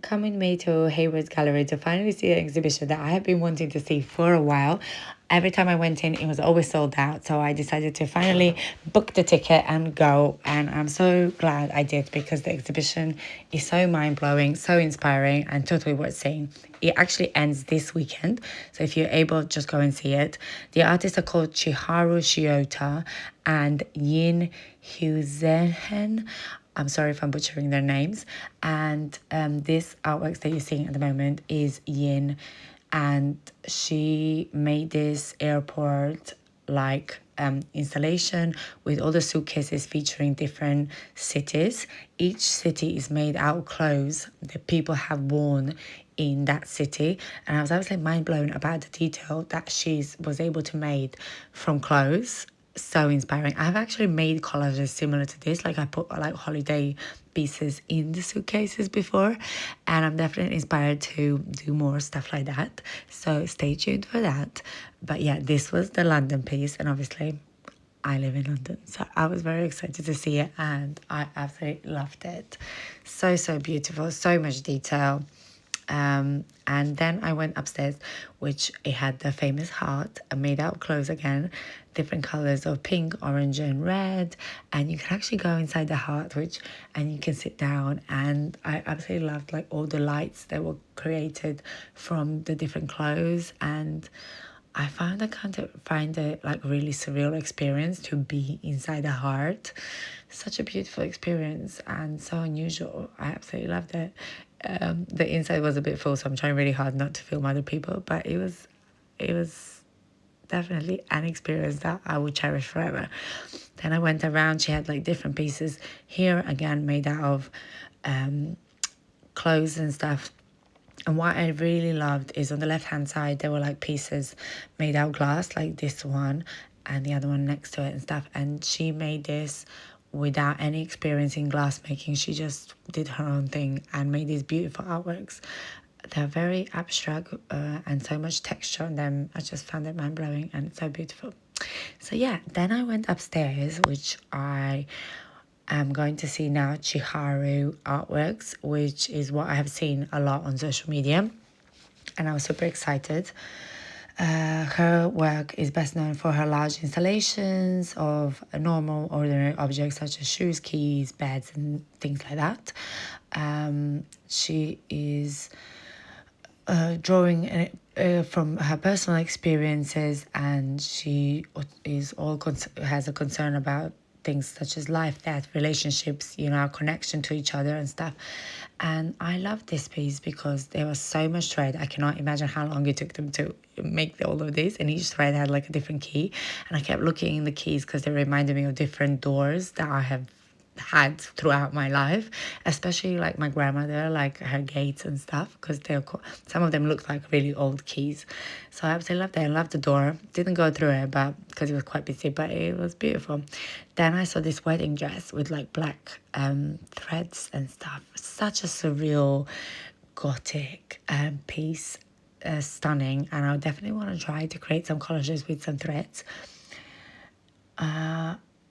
come with me to Hayward's gallery to finally see an exhibition that I have been wanting to see for a while. Every time I went in, it was always sold out. So I decided to finally book the ticket and go. And I'm so glad I did because the exhibition is so mind-blowing, so inspiring, and totally worth seeing. It actually ends this weekend. So if you're able, just go and see it. The artists are called Chiharu, Shiota and Xiuzhen. I'm sorry if I'm butchering their names. And this artworks that you're seeing at the moment is Yin, and she made this airport like installation with all the suitcases featuring different cities. Each city is made out of clothes that people have worn in that city, and I was absolutely mind blown about the detail that she was able to make from clothes. So inspiring. I've actually made collages similar to this, like I put like holiday pieces in the suitcases before, and I'm definitely inspired to do more stuff like that, so stay tuned for that. But yeah, this was the London piece, and obviously I live in London, so I was very excited to see it, and I absolutely loved it. So beautiful, so much detail. And then I went upstairs, which it had the famous heart made out of clothes again, different colors of pink, orange, and red. And you can actually go inside the heart, and you can sit down. And I absolutely loved like all the lights that were created from the different clothes. And I find it like really surreal experience to be inside a heart. Such a beautiful experience and so unusual. I absolutely loved it. The inside was a bit full, so I'm trying really hard not to film other people, but it was definitely an experience that I will cherish forever. Then I went around. She had like different pieces here again made out of clothes and stuff. And what I really loved is on the left hand side, there were like pieces made out of glass, like this one and the other one next to it and stuff. And she made this without any experience in glass making. She just did her own thing and made these beautiful artworks. They're very abstract and so much texture on them. I just found it mind blowing and it's so beautiful. So yeah, then I went upstairs, which I'm going to see now Chiharu artworks, which is what I have seen a lot on social media, and I was super excited. Her work is best known for her large installations of normal, ordinary objects such as shoes, keys, beds, and things like that. She is drawing from her personal experiences, and she has a concern about things such as life, death, relationships, our connection to each other and stuff. And I love this piece because there was so much thread. I cannot imagine how long it took them to make all of this, and each thread had like a different key, and I kept looking in the keys because they reminded me of different doors that I have had throughout my life, especially like my grandmother, like her gates and stuff, because some of them looked like really old keys. So I absolutely loved it. I loved the door. Didn't go through it, but because it was quite busy, but it was beautiful. Then I saw this wedding dress with like black threads and stuff. Such a surreal, gothic piece. Stunning, and I would definitely want to try to create some collages with some threads.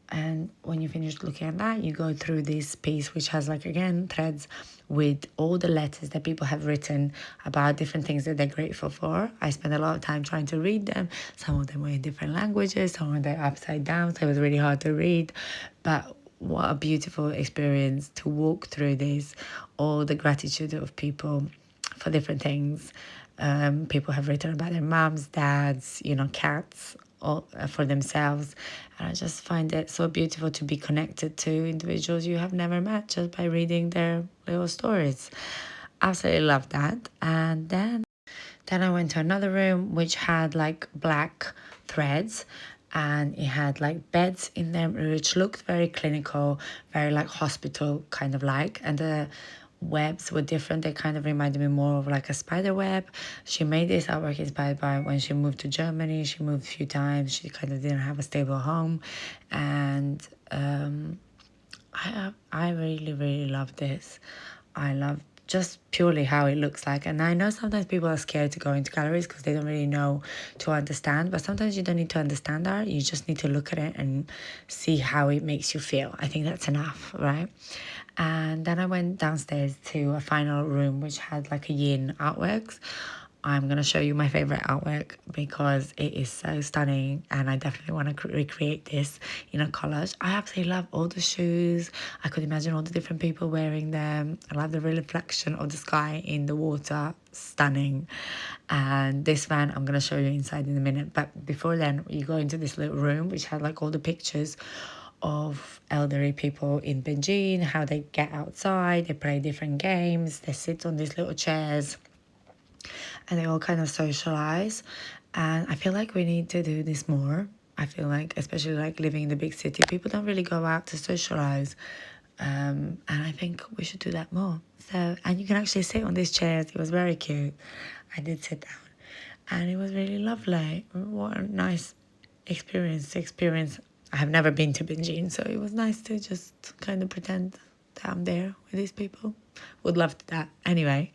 And when you finish looking at that, you go through this piece, which has like, again, threads with all the letters that people have written about different things that they're grateful for. I spent a lot of time trying to read them. Some of them were in different languages, some of them upside down, so it was really hard to read. But what a beautiful experience to walk through this, all the gratitude of people for different things. People have written about their moms, dads, cats, all for themselves, and I just find it so beautiful to be connected to individuals you have never met just by reading their little stories. Absolutely love that. And then I went to another room which had like black threads, and it had like beds in them which looked very clinical, very like hospital kind of like, and the webs were different. They kind of reminded me more of like a spider web. She made this artwork inspired by when she moved to Germany. She moved a few times. She kind of didn't have a stable home, and I really love this. I love just purely how it looks like. And I know sometimes people are scared to go into galleries because they don't really know to understand, but sometimes you don't need to understand art, you just need to look at it and see how it makes you feel. I think that's enough, right? And then I went downstairs to a final room which had like a yin artworks. I'm going to show you my favorite artwork because it is so stunning, and I definitely want to recreate this in a collage. I absolutely love all the shoes. I could imagine all the different people wearing them. I love the reflection of the sky in the water. Stunning. And this van I'm going to show you inside in a minute, but before then you go into this little room which had like all the pictures of elderly people in Beijing, how they get outside, they play different games, they sit on these little chairs, and they all kind of socialize. And I feel like we need to do this more. I feel like, especially like living in the big city, people don't really go out to socialize. And I think we should do that more. So, and you can actually sit on these chairs. It was very cute. I did sit down, and it was really lovely. What a nice experience to experience. I have never been to Beijing, so it was nice to just kind of pretend that I'm there with these people. Would love that. Anyway,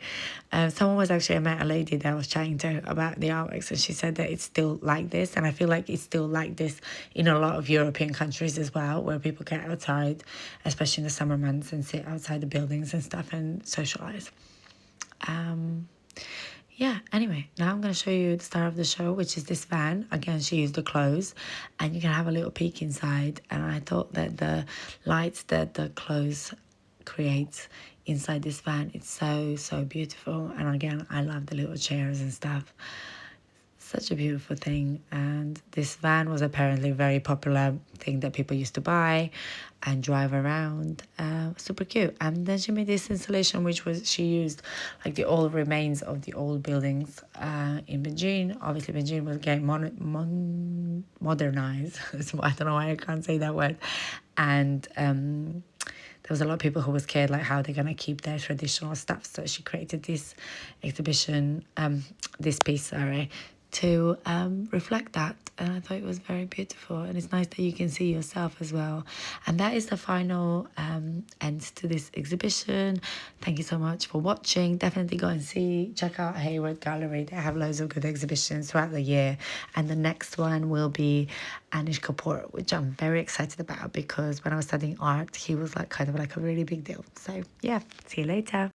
someone was actually, I met a lady that I was chatting to about the artworks, and she said that it's still like this, and I feel like it's still like this in a lot of European countries as well, where people get outside, especially in the summer months, and sit outside the buildings and stuff and socialize. Yeah, anyway, now I'm going to show you the star of the show, which is this van. Again, she used the clothes, and you can have a little peek inside. And I thought that the lights that the clothes creates inside this van, it's so beautiful. And again, I love the little chairs and stuff. Such a beautiful thing. And this van was apparently a very popular thing that people used to buy and drive around. Super cute. And then she made this installation, which was, she used like the old remains of the old buildings in Beijing. Obviously Beijing was getting modernized. So I don't know why I can't say that word. And there was a lot of people who were scared like how they're gonna keep their traditional stuff. So she created this exhibition, this piece, sorry, to reflect that. And I thought it was very beautiful, and it's nice that you can see yourself as well. And that is the final end to this exhibition. Thank you so much for watching. Definitely go and check out Hayward Gallery. They have loads of good exhibitions throughout the year, and the next one will be Anish Kapoor, which I'm very excited about because when I was studying art, he was like kind of like a really big deal. So yeah, see you later.